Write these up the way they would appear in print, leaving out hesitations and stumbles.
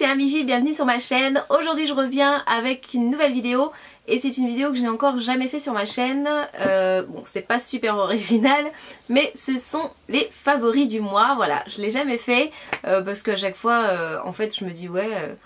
Amifi, bienvenue sur ma chaîne. Aujourd'hui je reviens avec une nouvelle vidéo et c'est une vidéo que je n'ai encore jamais fait sur ma chaîne. Bon, c'est pas super original, mais ce sont les favoris du mois. Voilà, je l'ai jamais fait parce qu'à chaque fois en fait je me dis ouais,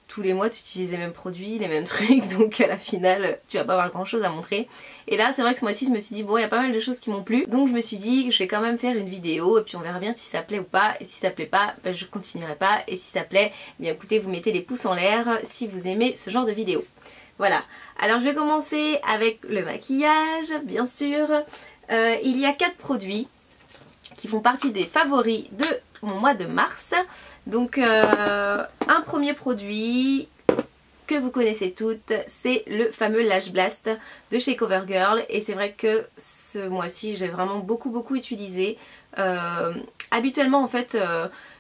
tous les mois tu utilises les mêmes produits, les mêmes trucs, donc à la finale tu vas pas avoir grand chose à montrer. Et là c'est vrai que ce mois-ci je me suis dit bon, il y a pas mal de choses qui m'ont plu, donc je me suis dit que je vais quand même faire une vidéo et puis on verra bien si ça plaît ou pas. Et si ça plaît pas, bah, je continuerai pas, et si ça plaît, eh bien écoutez, vous mettez les pouces en l'air si vous aimez ce genre de vidéo. Voilà, alors je vais commencer avec le maquillage bien sûr. Il y a 4 produits qui font partie des favoris de mon mois de mars. Donc un premier produit que vous connaissez toutes, c'est le fameux Lash Blast de chez CoverGirl, et c'est vrai que ce mois-ci j'ai vraiment beaucoup utilisé. Habituellement en fait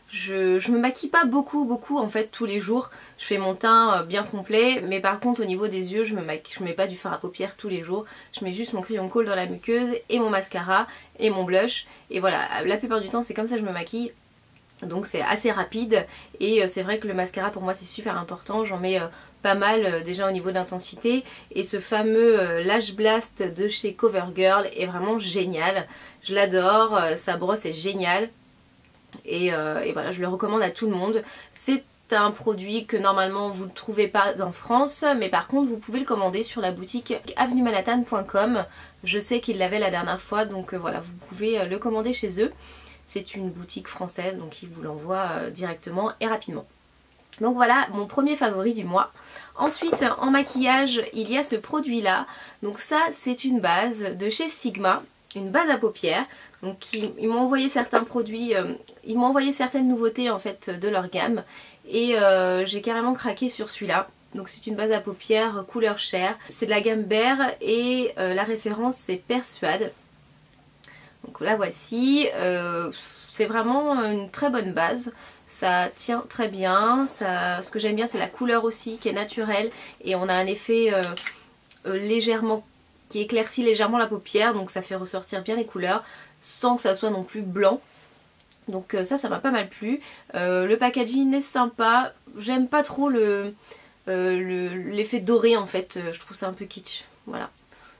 je me maquille pas beaucoup en fait tous les jours. Je fais mon teint bien complet, mais par contre au niveau des yeux je mets pas du fard à paupières tous les jours. Je mets juste mon crayon colle dans la muqueuse et mon mascara et mon blush, et voilà, la plupart du temps c'est comme ça que je me maquille. Donc c'est assez rapide, et c'est vrai que le mascara pour moi c'est super important. J'en mets pas mal déjà au niveau de l'intensité, et ce fameux Lash Blast de chez CoverGirl est vraiment génial. Je l'adore, sa brosse est géniale. Et voilà, je le recommande à tout le monde. C'est un produit que normalement vous ne trouvez pas en France, mais par contre vous pouvez le commander sur la boutique avenuemanhattan.com. Je sais qu'ils l'avaient la dernière fois, donc voilà, vous pouvez le commander chez eux. C'est une boutique française, donc ils vous l'envoient directement et rapidement. Donc voilà mon premier favori du mois. Ensuite en maquillage il y a ce produit là. Donc ça c'est une base de chez Sigma, une base à paupières. Donc ils m'ont envoyé certains produits, ils m'ont envoyé certaines nouveautés en fait de leur gamme, et j'ai carrément craqué sur celui-là. Donc c'est une base à paupières couleur chair, c'est de la gamme Bear, et la référence c'est Persuade. Donc la voici, c'est vraiment une très bonne base, ça tient très bien. Ce que j'aime bien c'est la couleur aussi qui est naturelle, et on a un effet légèrement qui éclaircit légèrement la paupière, donc ça fait ressortir bien les couleurs sans que ça soit non plus blanc. Donc ça m'a pas mal plu. Le packaging est sympa, j'aime pas trop l'effet doré en fait, je trouve ça un peu kitsch, voilà.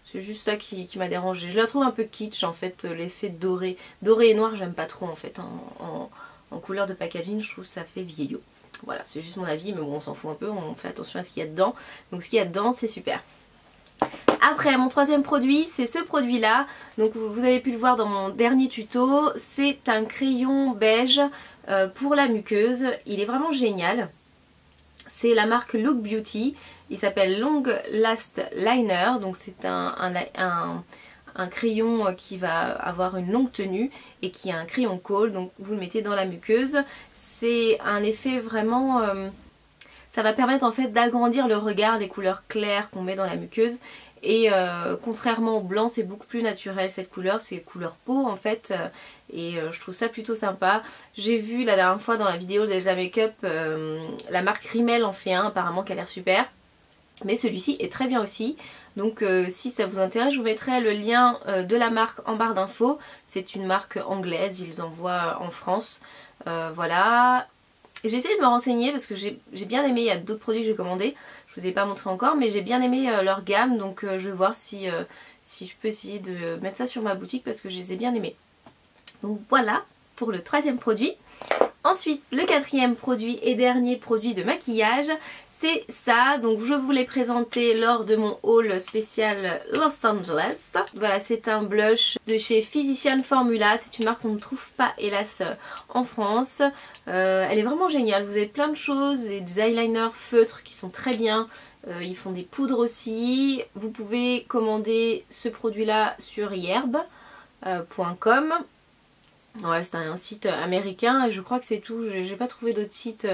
C'est juste ça qui m'a dérangé. Je la trouve un peu kitsch en fait, l'effet doré. Doré et noir j'aime pas trop en fait. En couleur de packaging je trouve que ça fait vieillot. Voilà, c'est juste mon avis, mais bon on s'en fout un peu, on fait attention à ce qu'il y a dedans. Donc ce qu'il y a dedans c'est super. Après mon troisième produit c'est ce produit là. Donc vous avez pu le voir dans mon dernier tuto. C'est un crayon beige pour la muqueuse. Il est vraiment génial. C'est la marque Look Beauty. Il s'appelle Long Last Liner. Donc c'est un crayon qui va avoir une longue tenue et qui a un crayon colle. Donc vous le mettez dans la muqueuse. C'est un effet vraiment... ça va permettre en fait d'agrandir le regard des couleurs claires qu'on met dans la muqueuse. Et contrairement au blanc c'est beaucoup plus naturel cette couleur, c'est couleur peau en fait, et je trouve ça plutôt sympa. J'ai vu la dernière fois dans la vidéo d'Elsa Makeup, la marque Rimmel en fait un apparemment qui a l'air super. Mais celui-ci est très bien aussi, donc si ça vous intéresse je vous mettrai le lien de la marque en barre d'infos. C'est une marque anglaise, ils envoient en France, voilà. J'ai essayé de me renseigner parce que j'ai bien aimé, il y a d'autres produits que j'ai commandés, je vous ai pas montré encore, mais j'ai bien aimé leur gamme, donc je vais voir si je peux essayer de mettre ça sur ma boutique parce que je les ai bien aimés. Donc voilà pour le troisième produit. Ensuite le quatrième produit et dernier produit de maquillage, c'est ça. Donc je vous l'ai présenté lors de mon haul spécial Los Angeles. Voilà, c'est un blush de chez Physician Formula. C'est une marque qu'on ne trouve pas hélas en France. Elle est vraiment géniale. Vous avez plein de choses, et des eyeliners feutres qui sont très bien. Ils font des poudres aussi. Vous pouvez commander ce produit là sur yerb.com. Ouais, c'est un site américain et je crois que c'est tout. J'ai pas trouvé d'autres sites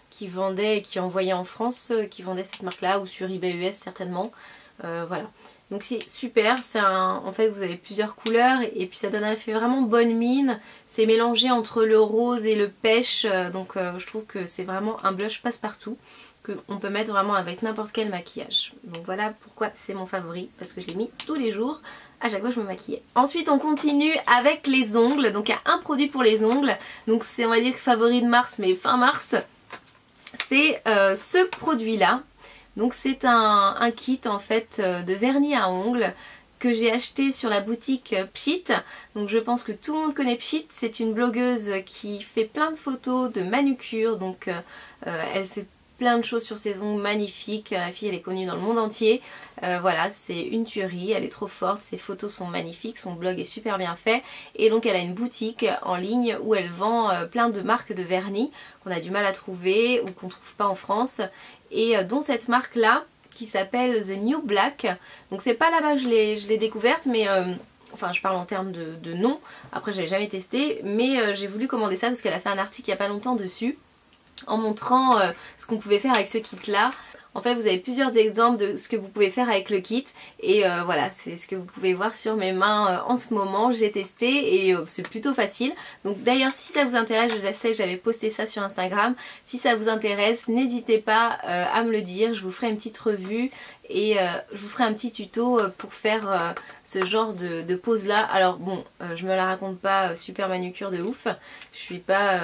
qui vendaient et qui envoyaient en France, qui vendaient cette marque là, ou sur eBay US certainement. Voilà, donc c'est super. En fait vous avez plusieurs couleurs et puis ça donne un effet vraiment bonne mine. C'est mélangé entre le rose et le pêche, donc je trouve que c'est vraiment un blush passe-partout qu'on peut mettre vraiment avec n'importe quel maquillage. Donc voilà pourquoi c'est mon favori, parce que je l'ai mis tous les jours à chaque fois que je me maquillais. Ensuite on continue avec les ongles. Donc il y a un produit pour les ongles, donc c'est on va dire favori de mars, mais fin mars. c'est ce produit là. Donc c'est un kit en fait de vernis à ongles que j'ai acheté sur la boutique Pchit. Donc je pense que tout le monde connaît Pchit, c'est une blogueuse qui fait plein de photos de manucure, donc elle fait plein de choses sur ses ongles magnifiques, la fille elle est connue dans le monde entier, voilà, c'est une tuerie, elle est trop forte, ses photos sont magnifiques, son blog est super bien fait, et donc elle a une boutique en ligne où elle vend plein de marques de vernis qu'on a du mal à trouver ou qu'on trouve pas en France, et dont cette marque là qui s'appelle The New Black. Donc c'est pas là-bas que je l'ai découverte, mais enfin je parle en termes de nom, après je l'ai jamais testé, mais j'ai voulu commander ça parce qu'elle a fait un article il y a pas longtemps dessus en montrant ce qu'on pouvait faire avec ce kit là. En fait vous avez plusieurs exemples de ce que vous pouvez faire avec le kit et voilà, c'est ce que vous pouvez voir sur mes mains en ce moment. J'ai testé et c'est plutôt facile. Donc d'ailleurs si ça vous intéresse, je sais que j'avais posté ça sur Instagram, si ça vous intéresse n'hésitez pas à me le dire, je vous ferai une petite revue et je vous ferai un petit tuto pour faire ce genre de pose là. Alors bon, je me la raconte pas super manucure de ouf, je suis pas...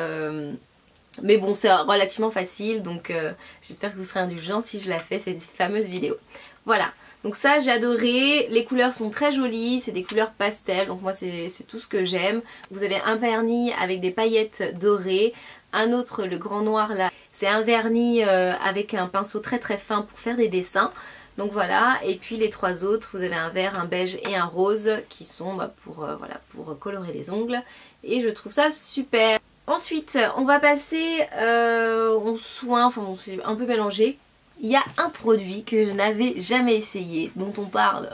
mais bon c'est relativement facile, donc j'espère que vous serez indulgents si je la fais cette fameuse vidéo. Voilà, donc ça j'ai adoré, les couleurs sont très jolies, c'est des couleurs pastel, donc moi c'est tout ce que j'aime. Vous avez un vernis avec des paillettes dorées, un autre, le grand noir là, c'est un vernis avec un pinceau très très fin pour faire des dessins. Donc voilà, et puis les trois autres, vous avez un vert, un beige et un rose qui sont voilà, pour colorer les ongles, et je trouve ça super. Ensuite, on va passer aux soins, enfin bon, c'est un peu mélangé. Il y a un produit que je n'avais jamais essayé, dont on parle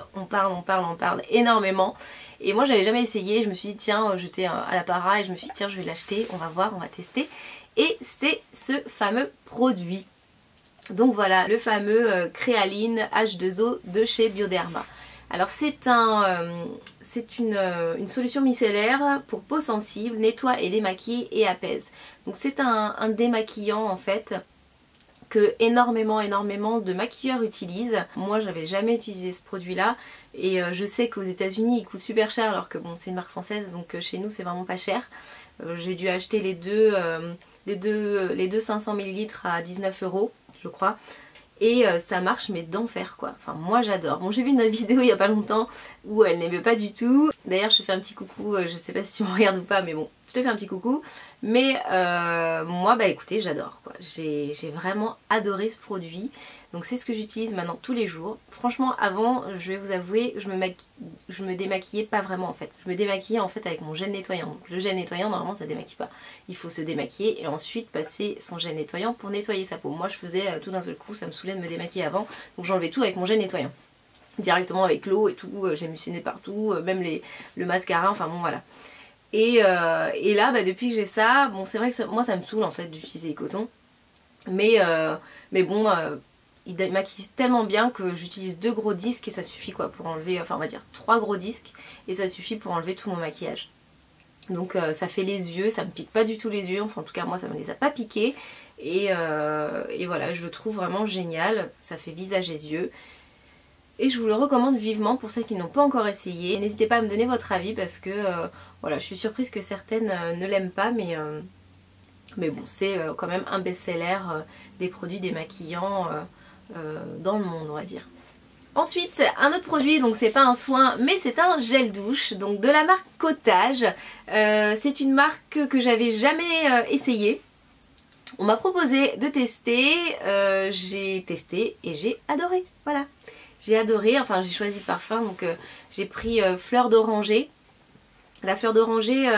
énormément. Et moi j'avais jamais essayé, je me suis dit tiens, j'étais à la para et je me suis dit tiens je vais l'acheter, on va voir, on va tester. Et c'est ce fameux produit. Donc voilà, le fameux Créaline H2O de chez Bioderma. Alors c'est une solution micellaire pour peau sensible, nettoie et démaquille et apaise. Donc c'est un démaquillant en fait que énormément de maquilleurs utilisent. Moi j'avais jamais utilisé ce produit là et je sais qu'aux États-Unis il coûte super cher alors que bon c'est une marque française donc chez nous c'est vraiment pas cher. J'ai dû acheter les deux 500 ml à 19 € je crois. Et ça marche mais d'enfer quoi, enfin moi j'adore. Bon j'ai vu une vidéo il y a pas longtemps où elle n'aimait pas du tout. D'ailleurs je te fais un petit coucou, je sais pas si tu me regardes ou pas mais bon je te fais un petit coucou. Mais moi bah écoutez j'adore quoi, j'ai vraiment adoré ce produit. Donc c'est ce que j'utilise maintenant tous les jours. Franchement avant je vais vous avouer je me démaquillais pas vraiment en fait. Je me démaquillais en fait avec mon gel nettoyant. Donc le gel nettoyant normalement ça démaquille pas. Il faut se démaquiller et ensuite passer son gel nettoyant pour nettoyer sa peau. Moi je faisais tout d'un seul coup, ça me saoulait de me démaquiller avant. Donc j'enlevais tout avec mon gel nettoyant. Directement avec l'eau et tout, j'émulsionnais partout, même le mascara, enfin bon voilà. Et là bah, depuis que j'ai ça, bon c'est vrai que moi ça me saoule en fait d'utiliser les cotons. Mais bon... il démaquille tellement bien que j'utilise 2 gros disques et ça suffit quoi pour enlever, enfin on va dire 3 gros disques et ça suffit pour enlever tout mon maquillage. Donc ça fait les yeux, ça me pique pas du tout les yeux, enfin en tout cas moi ça me les a pas piqués et voilà je le trouve vraiment génial, ça fait visage et yeux. Et je vous le recommande vivement pour celles qui n'ont pas encore essayé. N'hésitez pas à me donner votre avis parce que voilà je suis surprise que certaines ne l'aiment pas mais bon c'est quand même un best-seller des produits démaquillants dans le monde on va dire. Ensuite un autre produit, donc c'est pas un soin mais c'est un gel douche donc de la marque Cottage. C'est une marque que j'avais jamais essayé. On m'a proposé de tester, j'ai testé et j'ai adoré, voilà. J'ai adoré, enfin j'ai choisi le parfum donc j'ai pris fleur d'oranger. La fleur d'oranger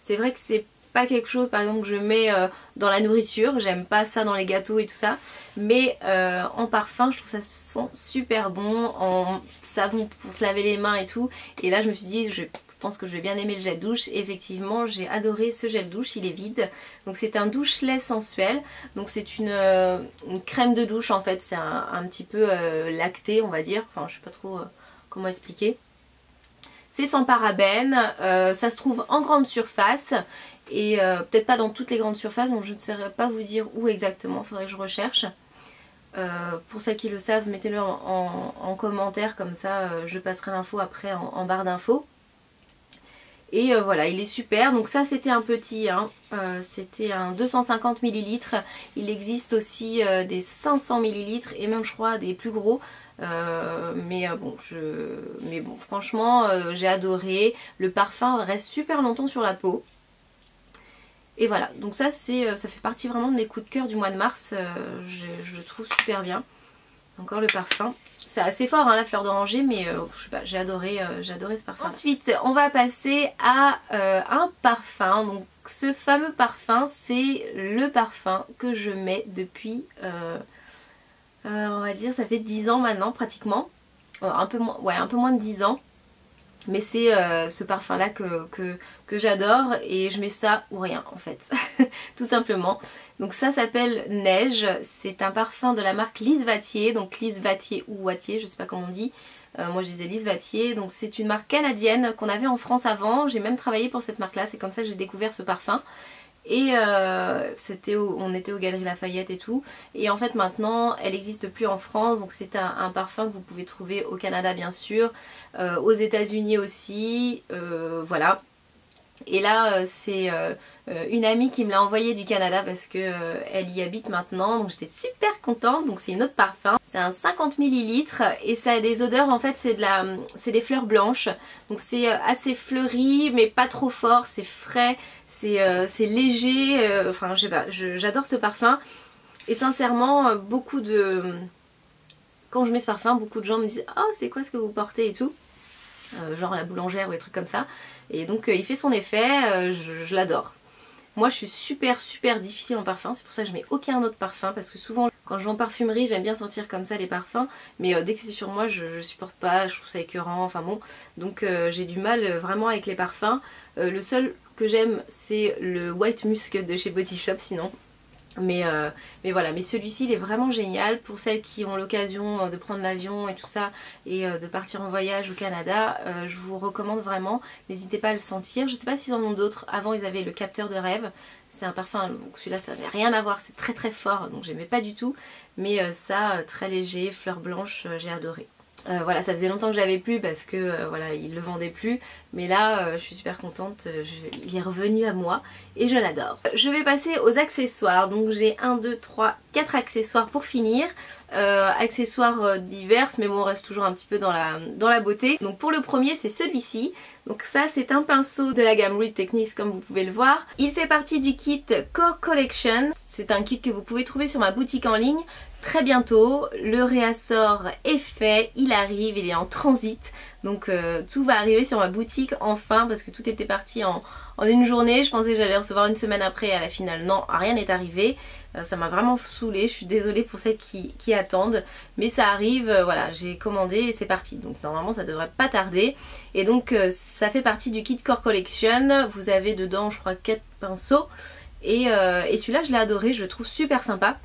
c'est vrai que c'est pas quelque chose par exemple que je mets dans la nourriture, j'aime pas ça dans les gâteaux et tout ça, mais en parfum je trouve ça sent super bon, en savon pour se laver les mains et tout, et là je me suis dit je pense que je vais bien aimer le gel douche, et effectivement j'ai adoré ce gel douche, il est vide, donc c'est un douche-lait sensuel, donc c'est une crème de douche en fait, c'est un petit peu lacté on va dire, enfin je sais pas trop comment expliquer. C'est sans parabènes, ça se trouve en grande surface et peut-être pas dans toutes les grandes surfaces, donc je ne saurais pas vous dire où exactement, il faudrait que je recherche. Pour celles qui le savent, mettez-le en commentaire, comme ça je passerai l'info après en barre d'infos. Et voilà, il est super. Donc ça c'était un petit, hein. C'était un 250 ml. Il existe aussi des 500 ml et même je crois des plus gros. Mais bon, franchement j'ai adoré. Le parfum reste super longtemps sur la peau. Et voilà, donc ça fait partie vraiment de mes coups de cœur du mois de mars. Je le trouve super bien. Encore le parfum. C'est assez fort hein, la fleur d'oranger, mais je sais pas, j'ai adoré ce parfum. Ensuite, on va passer à un parfum. Donc ce fameux parfum, c'est le parfum que je mets depuis, on va dire, ça fait 10 ans maintenant pratiquement. Un peu moins de 10 ans. Mais c'est ce parfum là que j'adore et je mets ça ou rien en fait, tout simplement. Donc ça s'appelle Neige, c'est un parfum de la marque Lise Wattier, donc Lise Wattier ou Wattier, je sais pas comment on dit. Moi je disais Lise Wattier, donc c'est une marque canadienne qu'on avait en France avant, j'ai même travaillé pour cette marque là, c'est comme ça que j'ai découvert ce parfum. Et on était aux Galeries Lafayette et tout. Et en fait maintenant elle n'existe plus en France. Donc c'est un parfum que vous pouvez trouver au Canada bien sûr, aux États-Unis aussi, voilà. Et là c'est une amie qui me l'a envoyé du Canada parce que elle y habite maintenant. Donc j'étais super contente. Donc c'est une autre parfum. C'est un 50 ml et ça a des odeurs en fait, c'est des fleurs blanches. Donc c'est assez fleuri mais pas trop fort, c'est frais. C'est léger, enfin je sais pas, j'adore ce parfum. Et sincèrement, quand je mets ce parfum, beaucoup de gens me disent « Oh, c'est quoi ce que vous portez ?» et tout. Genre la boulangère ou des trucs comme ça. Et donc il fait son effet, je l'adore. Moi je suis super difficile en parfum, c'est pour ça que je mets aucun autre parfum. Parce que souvent quand je vais en parfumerie, j'aime bien sentir comme ça les parfums. Mais dès que c'est sur moi, je supporte pas, je trouve ça écœurant, enfin bon. Donc j'ai du mal vraiment avec les parfums. Le seul que j'aime c'est le White Musk de chez Body Shop sinon. Mais voilà, mais celui-ci il est vraiment génial pour celles qui ont l'occasion de prendre l'avion et tout ça et de partir en voyage au Canada. Je vous recommande vraiment, n'hésitez pas à le sentir. Je sais pas s'ils en ont d'autres, avant ils avaient le capteur de rêve. C'est un parfum, celui-là ça n'avait rien à voir, c'est très fort donc j'aimais pas du tout. Mais ça, très léger, fleurs blanches, j'ai adoré. Voilà, ça faisait longtemps que je l'avais plus parce que voilà, il le vendait plus. Mais là, je suis super contente, il est revenu à moi et je l'adore. Je vais passer aux accessoires. Donc j'ai 1, 2, 3, 4 accessoires pour finir. Accessoires divers, mais bon, on reste toujours un petit peu dans la beauté. Donc pour le premier, c'est celui-ci. Donc ça, c'est un pinceau de la gamme Real Techniques comme vous pouvez le voir. Il fait partie du kit Core Collection. C'est un kit que vous pouvez trouver sur ma boutique en ligne très bientôt. Le réassort est fait, il arrive, il est en transit. Donc tout va arriver sur ma boutique enfin parce que tout était parti en une journée. Je pensais que j'allais recevoir une semaine après et à la finale non, rien n'est arrivé. Ça m'a vraiment saoulée, je suis désolée pour celles qui attendent. Mais ça arrive, voilà, j'ai commandé et c'est parti. Donc normalement ça devrait pas tarder. Et donc ça fait partie du kit Core Collection. Vous avez dedans je crois 4 pinceaux. Et celui-là je l'ai adoré, je le trouve super sympa.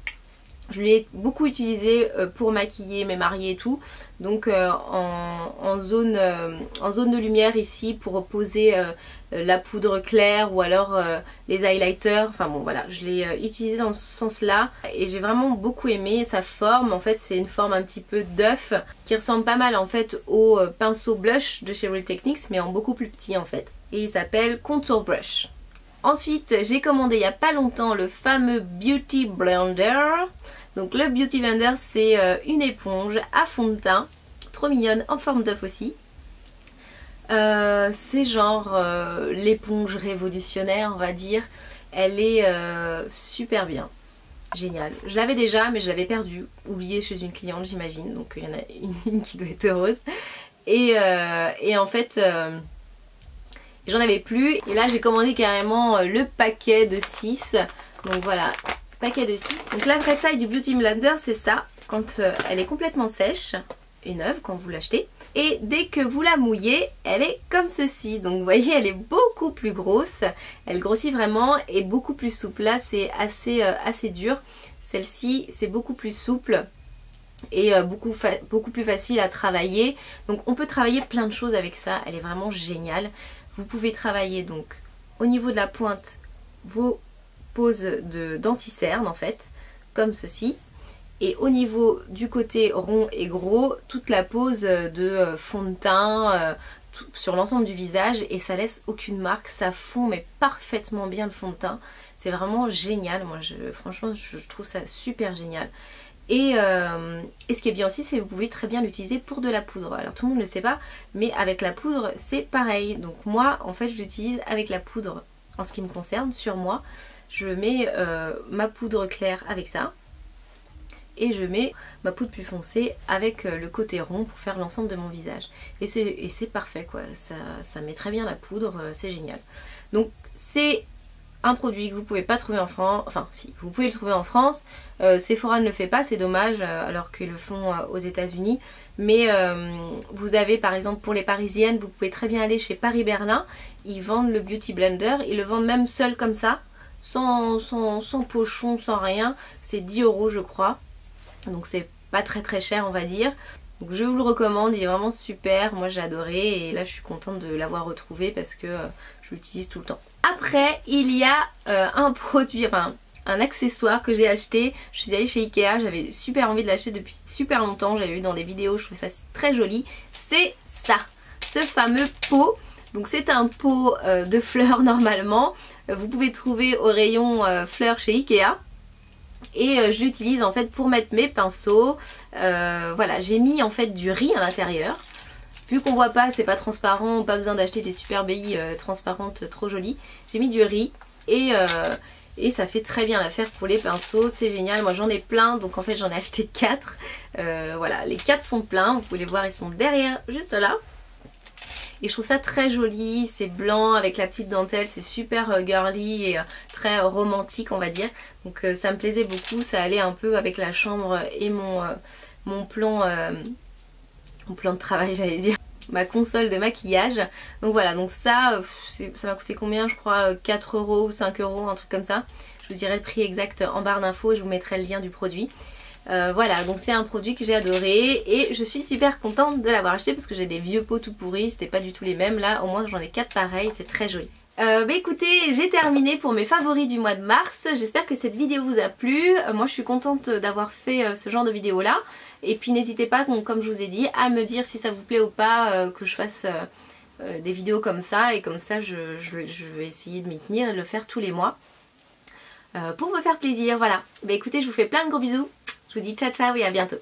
Je l'ai beaucoup utilisé pour maquiller mes mariés et tout. Donc en zone de lumière ici pour poser la poudre claire ou alors les highlighters. Enfin bon voilà, je l'ai utilisé dans ce sens là et j'ai vraiment beaucoup aimé sa forme. En fait c'est une forme un petit peu d'œuf qui ressemble pas mal en fait au pinceau blush de chez Real Techniques mais en beaucoup plus petit en fait. Et il s'appelle Contour Brush. Ensuite, j'ai commandé il n'y a pas longtemps le fameux Beauty Blender. Donc le Beauty Blender, c'est une éponge à fond de teint, trop mignonne, en forme d'œuf aussi. C'est genre l'éponge révolutionnaire, on va dire. Elle est super bien, géniale. Je l'avais déjà, mais je l'avais perdue, oubliée chez une cliente, j'imagine. Donc il y en a une qui doit être heureuse. Et en fait... j'en avais plus et là j'ai commandé carrément le paquet de 6. Donc voilà, paquet de 6. Donc la vraie taille du Beauty Blender c'est ça, quand elle est complètement sèche et neuve quand vous l'achetez. Et dès que vous la mouillez, elle est comme ceci. Donc vous voyez, elle est beaucoup plus grosse. Elle grossit vraiment et beaucoup plus souple. Là c'est assez dur. Celle-ci c'est beaucoup plus souple. Et beaucoup plus facile à travailler. Donc on peut travailler plein de choses avec ça. Elle est vraiment géniale. Vous pouvez travailler donc au niveau de la pointe vos poses d'anti-cerne en fait, comme ceci. Et au niveau du côté rond et gros, toute la pose de fond de teint, sur l'ensemble du visage et ça laisse aucune marque, ça fond mais parfaitement bien le fond de teint. C'est vraiment génial, moi franchement je trouve ça super génial. Et ce qui est bien aussi, c'est que vous pouvez très bien l'utiliser pour de la poudre. Alors tout le monde ne le sait pas, mais avec la poudre c'est pareil. Donc moi en fait je l'utilise avec la poudre en ce qui me concerne, sur moi. Je mets ma poudre claire avec ça. Et je mets ma poudre plus foncée avec le côté rond pour faire l'ensemble de mon visage. Et c'est parfait quoi, ça met très bien la poudre, c'est génial. Donc c'est un produit que vous pouvez pas trouver en France, enfin si, vous pouvez le trouver en France, Sephora ne le fait pas, c'est dommage, alors qu'ils le font aux États-Unis. Mais vous avez par exemple pour les parisiennes, vous pouvez très bien aller chez Paris Berlin, ils vendent le Beauty Blender, ils le vendent même seul comme ça, sans pochon, sans rien, c'est 10 € je crois. Donc c'est pas très cher on va dire. Donc je vous le recommande, il est vraiment super, moi j'ai adoré et là je suis contente de l'avoir retrouvé parce que je l'utilise tout le temps. Après il y a un produit, enfin un accessoire que j'ai acheté. Je suis allée chez Ikea, j'avais super envie de l'acheter depuis super longtemps, j'avais vu dans des vidéos, je trouve ça très joli. C'est ça, ce fameux pot. Donc c'est un pot de fleurs normalement, vous pouvez trouver au rayon fleurs chez Ikea. Et je l'utilise en fait pour mettre mes pinceaux. Voilà, j'ai mis en fait du riz à l'intérieur. Vu qu'on voit pas, c'est pas transparent, pas besoin d'acheter des super billes transparentes trop jolies. J'ai mis du riz et ça fait très bien l'affaire pour les pinceaux, c'est génial. Moi j'en ai plein, donc en fait j'en ai acheté 4. Voilà, les 4 sont pleins, vous pouvez les voir, ils sont derrière, juste là. Et je trouve ça très joli, c'est blanc avec la petite dentelle, c'est super girly et très romantique on va dire. Donc ça me plaisait beaucoup, ça allait un peu avec la chambre et mon plan de travail j'allais dire, ma console de maquillage. Donc voilà, donc ça m'a coûté combien, je crois 4 € ou 5 €, un truc comme ça. Je vous dirai le prix exact en barre d'infos et je vous mettrai le lien du produit. Voilà, donc c'est un produit que j'ai adoré et je suis super contente de l'avoir acheté parce que j'ai des vieux pots tout pourris, c'était pas du tout les mêmes. Là au moins j'en ai 4 pareils, c'est très joli. Bah écoutez, j'ai terminé pour mes favoris du mois de mars. J'espère que cette vidéo vous a plu. Moi je suis contente d'avoir fait ce genre de vidéo là. Et puis n'hésitez pas, comme je vous ai dit, à me dire si ça vous plaît ou pas que je fasse des vidéos comme ça. Et comme ça je vais essayer de m'y tenir et de le faire tous les mois pour me faire plaisir. Voilà, bah écoutez, je vous fais plein de gros bisous. Je vous dis ciao ciao et à bientôt.